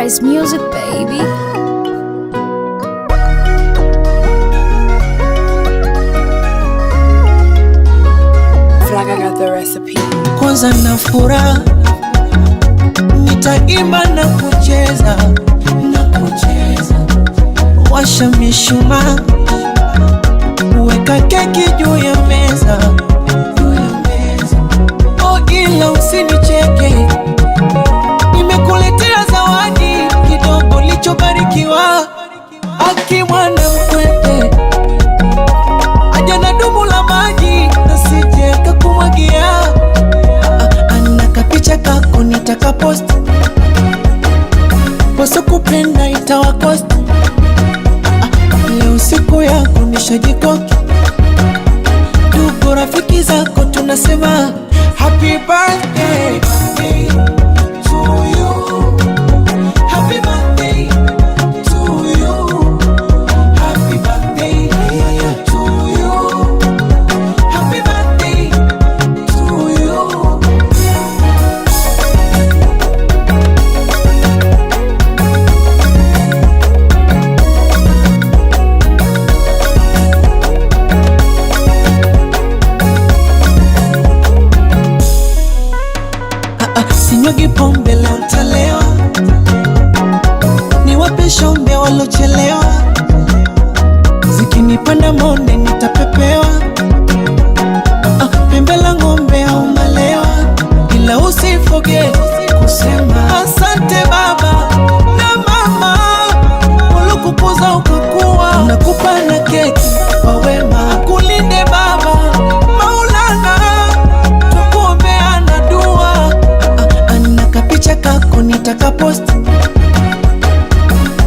Price Music, baby. Flag, I got the recipe. Kwanza na furaha, nitaimba na kucheza, washa mishumaa, weka keki juu ya meza, oh ila usinicheke, nimekuletea zawadi kidogo lichobarikiwa, aki mwana mkwete, aja na dumu la maji nasije kakumwagia, anaka picha kako nitaka post, poso kupenda itawakost, leo siku yako nishajikoki, tuko rafiki zako tunasema happy birthday, to you, happy birthday to you, happy birthday to you, happy birthday to you. Sinyugi pombe leo ntalewa, niwape shombe walochelewa, zikinipanda monde nitapepewa, pembe la ng'ombe au malewa, ila usifoge kusema asante baba na mama, walokukuza ukakuwa, nakupa na keki kwa wema, kulinde baba Maulana, tukuombeana dua, kapicha kako nitaka post,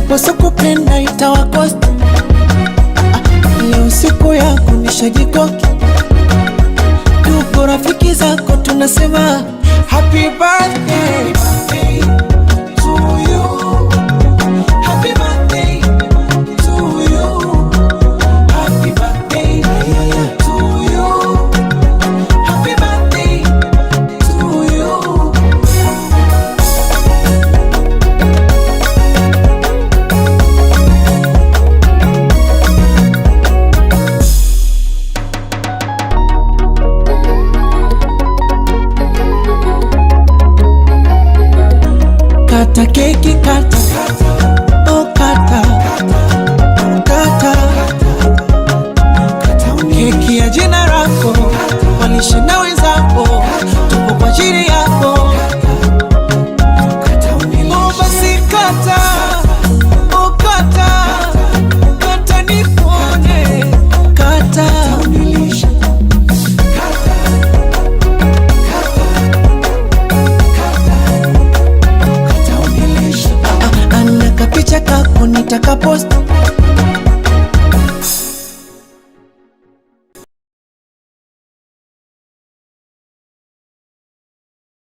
poso kupenda itawakost, leo siku yako nishajikoki, tuko rafiki zako tunasema happy birthday to you, happy birthday to you, happy birthday to you, happy birthday to you. Kata keki kata, oh kata, kata, keki ya jina lako, walishe na wenzako, tupo kwa ajili yako, oh basi kata, oh kata, kata nipone, kata, anaka picha kako nitaka post,